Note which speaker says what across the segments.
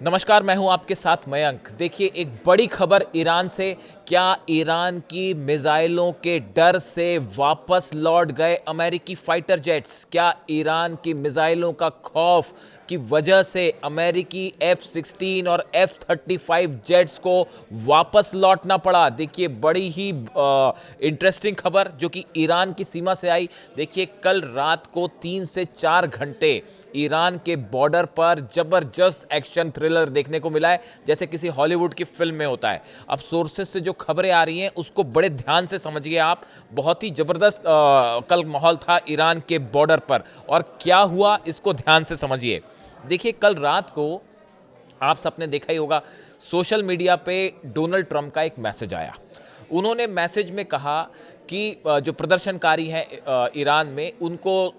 Speaker 1: नमस्कार, मैं हूं आपके साथ मयंक। देखिए, एक बड़ी खबर ईरान से। क्या ईरान की मिसाइलों के डर से वापस लौट गए अमेरिकी फाइटर जेट्स? क्या ईरान की मिसाइलों का खौफ की वजह से अमेरिकी F-16 और F-35 जेट्स को वापस लौटना पड़ा? देखिए, बड़ी ही इंटरेस्टिंग खबर जो कि ईरान की सीमा से आई। देखिए, कल रात को 3 से 4 घंटे ईरान के बॉर्डर पर जबरदस्त एक्शन थ्रिलर देखने को मिला है, जैसे किसी हॉलीवुड की फिल्म में होता है। अब सोर्सेज से जो खबरें आ रही हैं उसको बड़े ध्यान से समझिए आप। बहुत ही जबरदस्त कल माहौल था ईरान के बॉर्डर पर, और क्या हुआ इसको ध्यान से समझिए। देखिए, कल रात को आप सबने देखा ही होगा, सोशल मीडिया पे डोनाल्ड ट्रंप का एक मैसेज आया। उन्होंने मैसेज में कहा कि जो प्रदर्शनकारी हैं ईरान में, उनको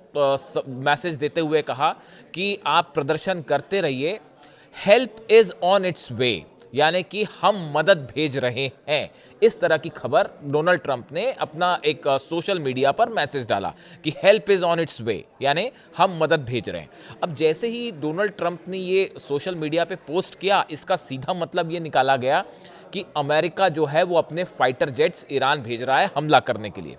Speaker 1: मैसेज देते हुए कहा कि आप प्रदर्शन करते रहिए, हेल्प इज़ ऑन इट्स वे, यानी कि हम मदद भेज रहे हैं। इस तरह की खबर डोनाल्ड ट्रंप ने अपना एक सोशल मीडिया पर मैसेज डाला कि हेल्प इज़ ऑन इट्स वे, यानी हम मदद भेज रहे हैं। अब जैसे ही डोनाल्ड ट्रंप ने ये सोशल मीडिया पे पोस्ट किया, इसका सीधा मतलब ये निकाला गया कि अमेरिका जो है वो अपने फाइटर जेट्स ईरान भेज रहा है हमला करने के लिए।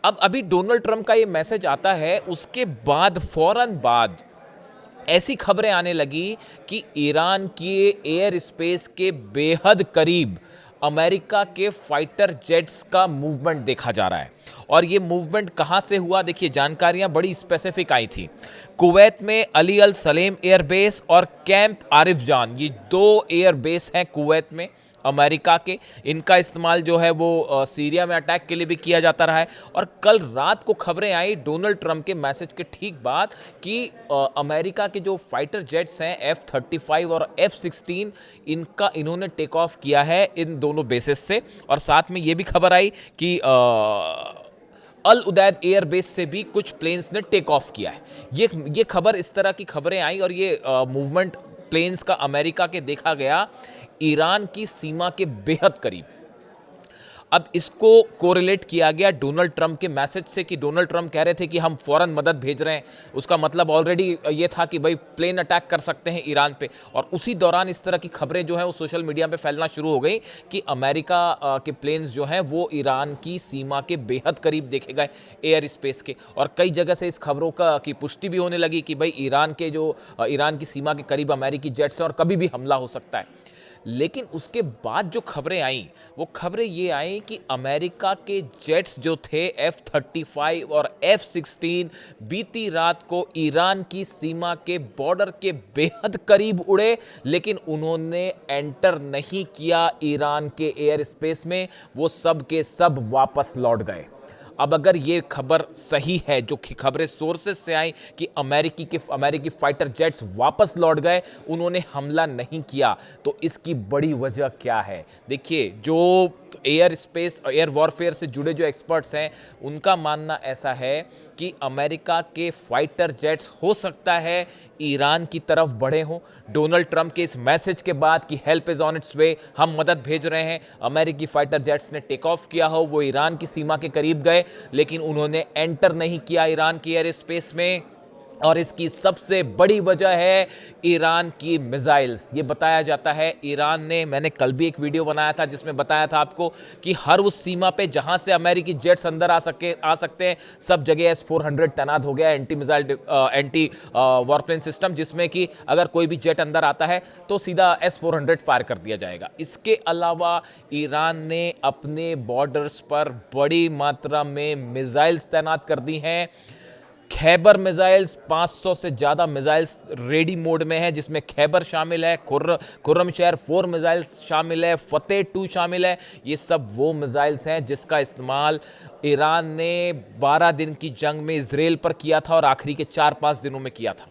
Speaker 1: अब अभी डोनाल्ड ट्रंप का ये मैसेज आता है, उसके बाद फौरन बाद ऐसी खबरें आने लगी कि ईरान के एयर स्पेस के बेहद करीब अमेरिका के फाइटर जेट्स का मूवमेंट देखा जा रहा है। और ये मूवमेंट कहाँ से हुआ? देखिए, जानकारियाँ बड़ी स्पेसिफिक आई थी। कुवैत में अली अल सलेम एयरबेस और कैंप आरिफ जान, ये 2 एयरबेस हैं कुवैत में अमेरिका के। इनका इस्तेमाल जो है वो सीरिया में अटैक के लिए भी किया जाता रहा है। और कल रात को खबरें आई डोनाल्ड ट्रंप के मैसेज के ठीक बाद कि अमेरिका के जो फाइटर जेट्स हैं F-35 और F-16, इन्होंने टेक ऑफ किया है इन दोनों बेसिस से। और साथ में ये भी खबर आई कि अल उदैद एयरबेस से भी कुछ प्लेन्स ने टेक ऑफ किया है। ये खबर, इस तरह की खबरें आई और ये मूवमेंट प्लेन्स का अमेरिका के देखा गया ईरान की सीमा के बेहद करीब। अब इसको कोरिलेट किया गया डोनाल्ड ट्रंप के मैसेज से कि डोनाल्ड ट्रंप कह रहे थे कि हम फौरन मदद भेज रहे हैं। उसका मतलब ऑलरेडी ये था कि भाई प्लेन अटैक कर सकते हैं ईरान पे। और उसी दौरान इस तरह की खबरें जो है वो सोशल मीडिया पे फैलना शुरू हो गई कि अमेरिका के प्लेन्स जो हैं वो ईरान की सीमा के बेहद करीब देखे गए एयर स्पेस के। और कई जगह से इस खबरों की पुष्टि भी होने लगी कि भाई ईरान की सीमा के करीब अमेरिकी जेट्स हैं और कभी भी हमला हो सकता है। लेकिन उसके बाद जो खबरें आई, वो खबरें ये आई कि अमेरिका के जेट्स जो थे F-35 और F-16 बीती रात को ईरान की सीमा के बॉर्डर के बेहद करीब उड़े, लेकिन उन्होंने एंटर नहीं किया ईरान के एयर स्पेस में। वो सब के सब वापस लौट गए। अब अगर ये खबर सही है, जो खबरें सोर्सेस से आई कि अमेरिकी फाइटर जेट्स वापस लौट गए, उन्होंने हमला नहीं किया, तो इसकी बड़ी वजह क्या है? देखिए, जो एयर वॉरफेयर से जुड़े जो एक्सपर्ट्स हैं, उनका मानना ऐसा है कि अमेरिका के फाइटर जेट्स हो सकता है ईरान की तरफ बढ़े हों। डोनाल्ड ट्रंप के इस मैसेज के बाद कि हेल्प इज़ ऑन इट्स वे, हम मदद भेज रहे हैं, अमेरिकी फाइटर जेट्स ने टेक ऑफ किया हो, वो ईरान की सीमा के करीब गए, लेकिन उन्होंने एंटर नहीं किया ईरान की एयर स्पेस में। और इसकी सबसे बड़ी वजह है ईरान की मिसाइल्स। ये बताया जाता है ईरान ने, मैंने कल भी एक वीडियो बनाया था जिसमें बताया था आपको कि हर उस सीमा पे जहां से अमेरिकी जेट्स अंदर आ सकते हैं, सब जगह S-400 तैनात हो गया है, एंटी वॉरप्लेन सिस्टम, जिसमें कि अगर कोई भी जेट अंदर आता है तो सीधा S-400 फायर कर दिया जाएगा। इसके अलावा ईरान ने अपने बॉर्डर्स पर बड़ी मात्रा में मिसाइल्स तैनात कर दी हैं। खैबर मिसाइल्स, 500 से ज़्यादा मिसाइल्स रेडी मोड में है, जिसमें खैबर शामिल है, खुर्रमशहर 4 मिसाइल्स शामिल है, फतेह 2 शामिल है। ये सब वो मिसाइल्स हैं जिसका इस्तेमाल ईरान ने 12 दिन की जंग में इजराइल पर किया था और आखिरी के 4-5 दिनों में किया था।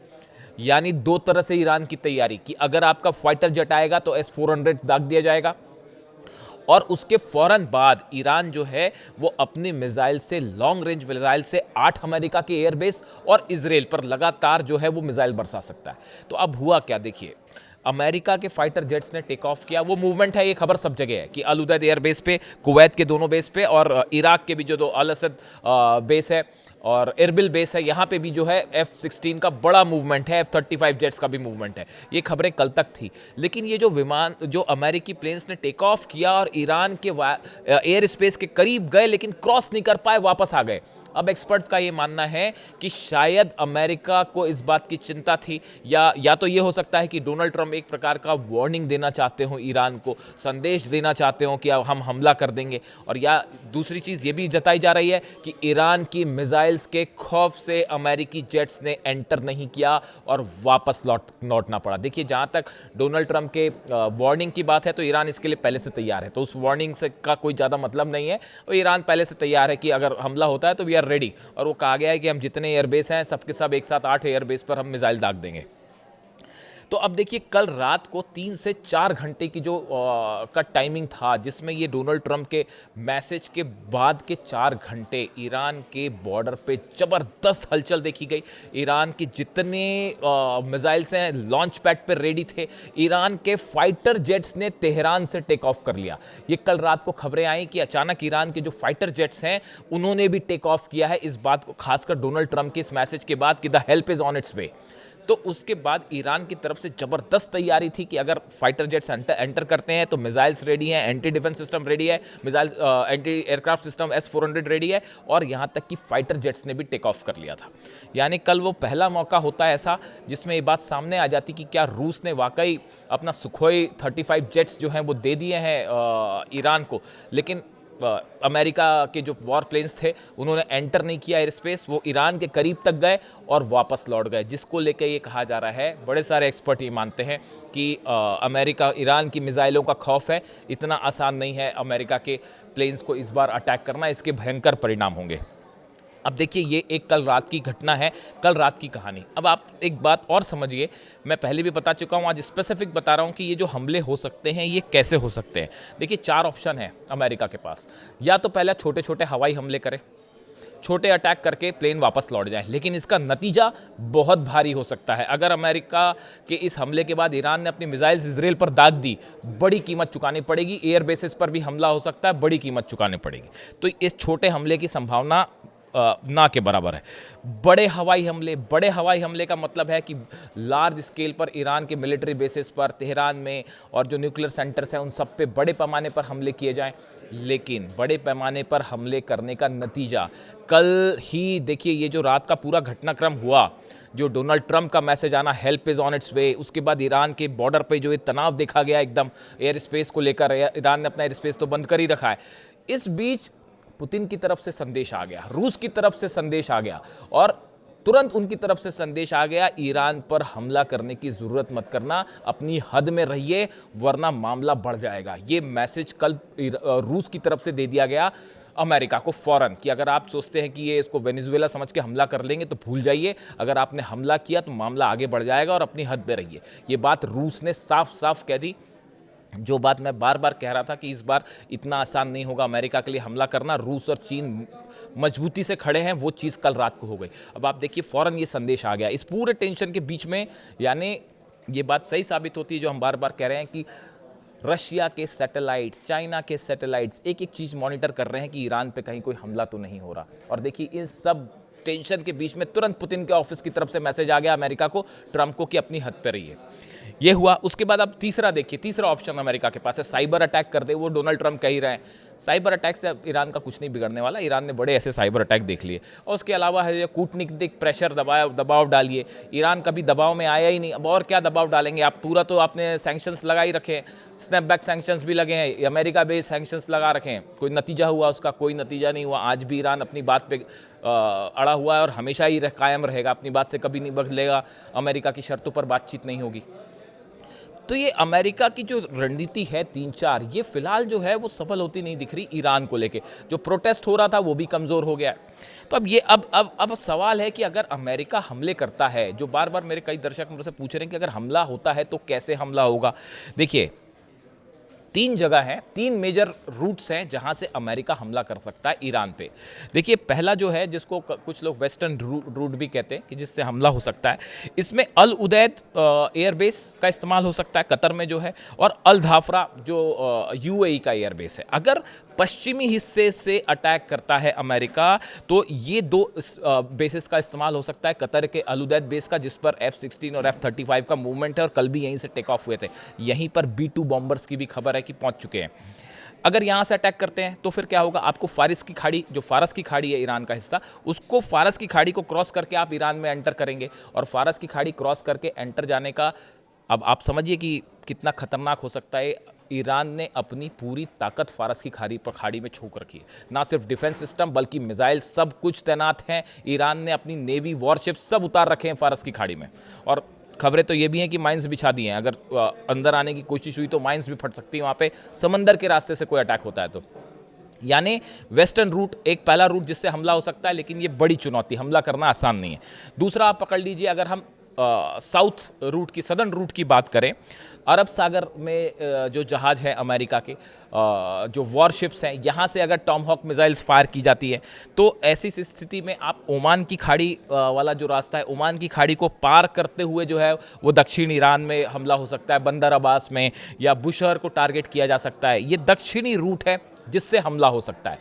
Speaker 1: यानी 2 तरह से ईरान की तैयारी कि अगर आपका फाइटर जेट आएगा तो S-400 दाग दिया जाएगा, और उसके फौरन बाद ईरान जो है वो अपनी मिसाइल से, लॉन्ग रेंज मिसाइल से 8 अमेरिका के एयरबेस और इजराइल पर लगातार जो है वो मिसाइल बरसा सकता है। तो अब हुआ क्या? देखिए, अमेरिका के फाइटर जेट्स ने टेक ऑफ किया। वो मूवमेंट है, ये खबर सब जगह है कि अल उदैद एयर बेस पे, कुवैत के दोनों बेस पे, और इराक के भी जो 2 अल असद बेस है, और एयरबिल बेस है, यहाँ पे भी जो है F-16 का बड़ा मूवमेंट है, F-35 जेट्स का भी मूवमेंट है। ये खबरें कल तक थी, लेकिन ये जो विमान, जो अमेरिकी प्लेन्स ने टेक ऑफ किया और ईरान के एयर स्पेस के करीब गए लेकिन क्रॉस नहीं कर पाए, वापस आ गए। अब एक्सपर्ट्स का ये मानना है कि शायद अमेरिका को इस बात की चिंता थी, या तो ये हो सकता है कि डोनाल्ड ट्रंप एक प्रकार का वार्निंग देना चाहते हो, ईरान को संदेश देना चाहते हो कि अब हम हमला कर देंगे। और या दूसरी चीज़ ये भी जताई जा रही है कि ईरान की मिसाइल्स के खौफ से अमेरिकी जेट्स ने एंटर नहीं किया और वापस लौटना पड़ा। देखिए, जहाँ तक डोनाल्ड ट्रंप के वार्निंग की बात है तो ईरान इसके लिए पहले से तैयार है, तो उस वार्निंग से का कोई ज़्यादा मतलब नहीं है। और ईरान पहले से तैयार है कि अगर हमला होता है तो वी आर रेडी, और वो कहा गया है कि हम जितने एयरबेस हैं सबके सब एक साथ 8 एयरबेस पर हम मिसाइल दाग देंगे। तो अब देखिए, कल रात को 3 से 4 घंटे की जो का टाइमिंग था, जिसमें ये डोनाल्ड ट्रंप के मैसेज के बाद के 4 घंटे ईरान के बॉर्डर पे ज़बरदस्त हलचल देखी गई। ईरान के जितने मिसाइल्स हैं लॉन्च पैड पर रेडी थे। ईरान के फाइटर जेट्स ने तेहरान से टेक ऑफ कर लिया। ये कल रात को खबरें आई कि अचानक ईरान के जो फाइटर जेट्स हैं उन्होंने भी टेक ऑफ किया है। इस बात को खासकर डोनाल्ड ट्रंप के इस मैसेज के बाद कि the help is on its way, तो उसके बाद ईरान की तरफ से ज़बरदस्त तैयारी थी कि अगर फाइटर जेट्स एंटर करते हैं तो मिसाइल्स रेडी हैं, एंटी डिफेंस सिस्टम रेडी है, missile anti aircraft system S-400 ready है, और यहाँ तक कि फाइटर जेट्स ने भी टेक ऑफ कर लिया था। यानी कल वो पहला मौका होता है ऐसा जिसमें ये बात सामने आ जाती कि क्या रूस ने वाकई अपना सुखोई 35 जेट्स जो हैं वो दे दिए हैं ईरान को, लेकिन अमेरिका के जो वॉर प्लेन्स थे उन्होंने एंटर नहीं किया एयर स्पेस, वो ईरान के करीब तक गए और वापस लौट गए, जिसको लेकर ये कहा जा रहा है, बड़े सारे एक्सपर्ट ये मानते हैं कि अमेरिका ईरान की मिसाइलों का खौफ है। इतना आसान नहीं है अमेरिका के प्लेन्स को इस बार अटैक करना, इसके भयंकर परिणाम होंगे। अब देखिए, ये एक कल रात की घटना है, कल रात की कहानी। अब आप एक बात और समझिए, मैं पहले भी बता चुका हूँ, आज स्पेसिफिक बता रहा हूँ कि ये जो हमले हो सकते हैं ये कैसे हो सकते हैं। देखिए, 4 ऑप्शन है अमेरिका के पास। या तो पहले छोटे छोटे हवाई हमले करें, छोटे अटैक करके प्लेन वापस लौट जाए, लेकिन इसका नतीजा बहुत भारी हो सकता है। अगर अमेरिका के इस हमले के बाद ईरान ने अपनी मिसाइल्स इजराइल पर दाग दी, बड़ी कीमत चुकानी पड़ेगी। एयर बेसिस पर भी हमला हो सकता है, बड़ी कीमत चुकानी पड़ेगी। तो इस छोटे हमले की संभावना ना के बराबर है। बड़े हवाई हमले का मतलब है कि लार्ज स्केल पर ईरान के मिलिट्री बेसिस पर, तेहरान में और जो न्यूक्लियर सेंटर्स हैं उन सब पे बड़े पैमाने पर हमले किए जाएं। लेकिन बड़े पैमाने पर हमले करने का नतीजा कल ही देखिए, ये जो रात का पूरा घटनाक्रम हुआ, जो डोनाल्ड ट्रंप का मैसेज आना, help is on its way, उसके बाद ईरान के बॉर्डर पे जो ये तनाव देखा गया एकदम एयर स्पेस को लेकर, ईरान ने अपना एयर स्पेस तो बंद कर ही रखा है। इस बीच पुतिन की तरफ से संदेश आ गया, रूस की तरफ से संदेश आ गया, और तुरंत उनकी तरफ से संदेश आ गया, ईरान पर हमला करने की ज़रूरत मत करना, अपनी हद में रहिए वरना मामला बढ़ जाएगा। ये मैसेज कल रूस की तरफ से दे दिया गया अमेरिका को फ़ौरन, कि अगर आप सोचते हैं कि ये इसको वेनेजुएला समझ के हमला कर लेंगे तो भूल जाइए, अगर आपने हमला किया तो मामला आगे बढ़ जाएगा और अपनी हद में रहिए। ये बात रूस ने साफ साफ कह दी। जो बात मैं बार बार कह रहा था कि इस बार इतना आसान नहीं होगा अमेरिका के लिए हमला करना, रूस और चीन मजबूती से खड़े हैं, वो चीज़ कल रात को हो गई। अब आप देखिए, फ़ौरन ये संदेश आ गया इस पूरे टेंशन के बीच में। यानी ये बात सही साबित होती है जो हम बार बार कह रहे हैं कि रशिया के सैटेलाइट्स, चाइना के सैटेलाइट्स एक एक चीज़ मॉनिटर कर रहे हैं कि ईरान पे कहीं कोई हमला तो नहीं हो रहा। और देखिए, इस सब टेंशन के बीच में तुरंत पुतिन के ऑफिस की तरफ से मैसेज आ गया अमेरिका को, ट्रंप को, कि अपनी हद पे रहिए। ये हुआ। उसके बाद अब तीसरा देखिए, तीसरा ऑप्शन अमेरिका के पास है, साइबर अटैक कर दे। वो डोनाल्ड ट्रंप कह ही रहे हैं, साइबर अटैक से ईरान का कुछ नहीं बिगड़ने वाला, ईरान ने बड़े ऐसे साइबर अटैक देख लिए। और उसके अलावा है कूटनीतिक प्रेशर, दबाव डालिए। ईरान कभी दबाव में आया ही नहीं, अब और क्या दबाव डालेंगे आप, पूरा तो आपने सैंक्शंस लगा ही रखे, स्नैपबैक सैंक्शंस भी लगे हैं, अमेरिका बेस्ड सैंक्शंस लगा रखे हैं। कोई नतीजा हुआ उसका? कोई नतीजा नहीं हुआ। आज भी ईरान अपनी बात पे अड़ा हुआ है और हमेशा ही कायम रहेगा, अपनी बात से कभी नहीं बदलेगा, अमेरिका की शर्तों पर बातचीत नहीं होगी। तो ये अमेरिका की जो रणनीति है 3-4, ये फिलहाल जो है वो सफल होती नहीं दिख रही ईरान को लेके। जो प्रोटेस्ट हो रहा था वो भी कमज़ोर हो गया है। तो अब ये अब सवाल है कि अगर अमेरिका हमले करता है, जो बार बार मेरे कई दर्शक मुझसे पूछ रहे हैं कि अगर हमला होता है तो कैसे हमला होगा। देखिए, तीन जगह है, तीन मेजर रूट्स हैं जहां से अमेरिका हमला कर सकता है ईरान पे। देखिए पहला जो है, जिसको कुछ लोग वेस्टर्न रूट भी कहते हैं कि जिससे हमला हो सकता है, इसमें अल उदैद एयरबेस का इस्तेमाल हो सकता है कतर में जो है, और अल धाफरा जो यूएई का एयरबेस है। अगर पश्चिमी हिस्से से अटैक करता है अमेरिका तो ये दो बेसिस का इस्तेमाल हो सकता है, कतर के अल उदैद बेस का जिस पर F-16 और F-35 का मूवमेंट है और कल भी यहीं से टेक ऑफ हुए थे। यहीं पर B-2 बॉम्बर्स की भी खबर है कि पहुंच चुके हैं। अगर यहां से अटैक करते हैं तो फिर क्या होगा, आपको फारस की खाड़ी, जो फारस की खाड़ी है ईरान का हिस्सा, उसको फारस की खाड़ी को क्रॉस करके आप ईरान में एंटर करेंगे, और फारस की खाड़ी क्रॉस करके एंटर जाने का, अब आप समझिए कि कितना खतरनाक हो सकता है। ईरान ने अपनी पूरी ताकत फारस की खाड़ी में झोंक रखी है। ना सिर्फ डिफेंस सिस्टम बल्कि मिसाइल सब कुछ तैनात हैं। ईरान ने अपनी नेवी वॉरशिप सब उतार रखे हैं फारस की खाड़ी में, और खबरें तो ये भी हैं कि माइंस बिछा दिए हैं। अगर अंदर आने की कोशिश हुई तो माइंस भी फट सकती हैं वहाँ पे, समंदर के रास्ते से कोई अटैक होता है तो। यानी वेस्टर्न रूट एक पहला रूट जिससे हमला हो सकता है, लेकिन ये बड़ी चुनौती, हमला करना आसान नहीं है। दूसरा आप पकड़ लीजिए, अगर हम साउथ रूट की, सदर्न रूट की बात करें, अरब सागर में जो जहाज़ है अमेरिका के, जो वॉरशिप्स हैं, यहाँ से अगर टॉमहॉक मिसाइल्स फायर की जाती है तो ऐसी स्थिति में आप ओमान की खाड़ी वाला जो रास्ता है, ओमान की खाड़ी को पार करते हुए जो है वो दक्षिण ईरान में हमला हो सकता है, बंदर अब्बास में या बुशहर को टारगेट किया जा सकता है। ये दक्षिणी रूट है जिससे हमला हो सकता है।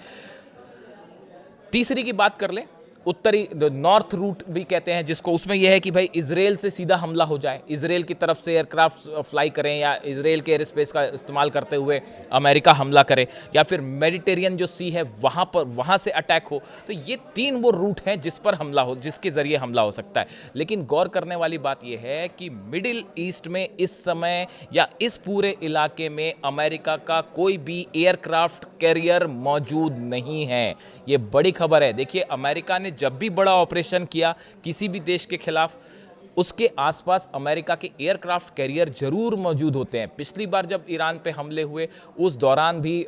Speaker 1: तीसरी की बात कर लें, उत्तरी नॉर्थ रूट भी कहते हैं जिसको, उसमें यह है कि भाई इजराइल से सीधा हमला हो जाए, इजराइल की तरफ से एयरक्राफ्ट फ्लाई करें या इजराइल के एयर स्पेस का इस्तेमाल करते हुए अमेरिका हमला करे, या फिर मेडिटेरियन जो सी है वहाँ से अटैक हो। तो ये तीन वो रूट हैं जिस पर हमला हो, जिसके ज़रिए हमला हो सकता है। लेकिन गौर करने वाली बात यह है कि मिडिल ईस्ट में इस समय या इस पूरे इलाके में अमेरिका का कोई भी एयरक्राफ्ट कैरियर मौजूद नहीं है। ये बड़ी खबर है। देखिए अमेरिका ने जब भी बड़ा ऑपरेशन किया किसी भी देश के खिलाफ, उसके आसपास अमेरिका के एयरक्राफ्ट कैरियर जरूर मौजूद होते हैं। पिछली बार जब ईरान पे हमले हुए उस दौरान भी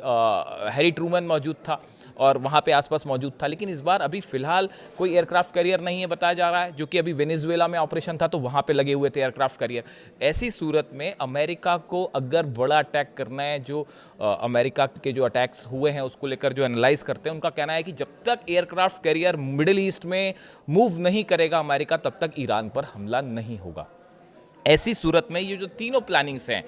Speaker 1: हैरी ट्रूमन मौजूद था और वहाँ पे आसपास मौजूद था, लेकिन इस बार अभी फिलहाल कोई एयरक्राफ्ट कैरियर नहीं है बताया जा रहा है, जो कि अभी वेनेजुएला में ऑपरेशन था तो वहाँ पे लगे हुए थे एयरक्राफ्ट कैरियर। ऐसी सूरत में अमेरिका को अगर बड़ा अटैक करना है, जो अमेरिका के जो अटैक्स हुए हैं उसको लेकर जो एनालाइज करते हैं, उनका कहना है कि जब तक एयरक्राफ्ट कैरियर मिडिल ईस्ट में मूव नहीं करेगा अमेरिका, तब तक ईरान पर हमला नहीं होगा। ऐसी सूरत में ये जो तीनों प्लानिंग्स हैं,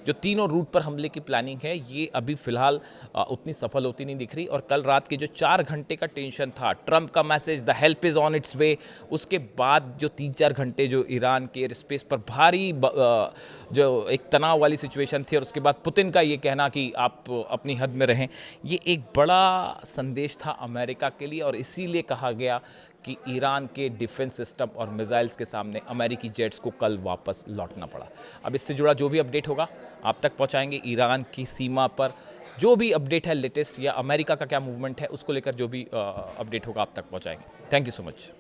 Speaker 1: जो तीनों रूट पर हमले की प्लानिंग है, ये अभी फिलहाल उतनी सफल होती नहीं दिख रही। और कल रात के जो 4 घंटे का टेंशन था, ट्रंप का message the help is on its way, उसके बाद जो 3-4 घंटे जो ईरान के एयर स्पेस पर भारी जो एक तनाव वाली सिचुएशन थी, और उसके बाद पुतिन का ये कहना कि आप अपनी हद में रहें, ये एक बड़ा संदेश था अमेरिका के लिए। और इसीलिए कहा गया कि ईरान के डिफेंस सिस्टम और मिसाइल्स के सामने अमेरिकी जेट्स को कल वापस लौटना पड़ा। अब इससे जुड़ा जो भी अपडेट होगा आप तक पहुंचाएंगे। ईरान की सीमा पर जो भी अपडेट है लेटेस्ट, या अमेरिका का क्या मूवमेंट है, उसको लेकर जो भी अपडेट होगा आप तक पहुंचाएंगे। Thank you so much.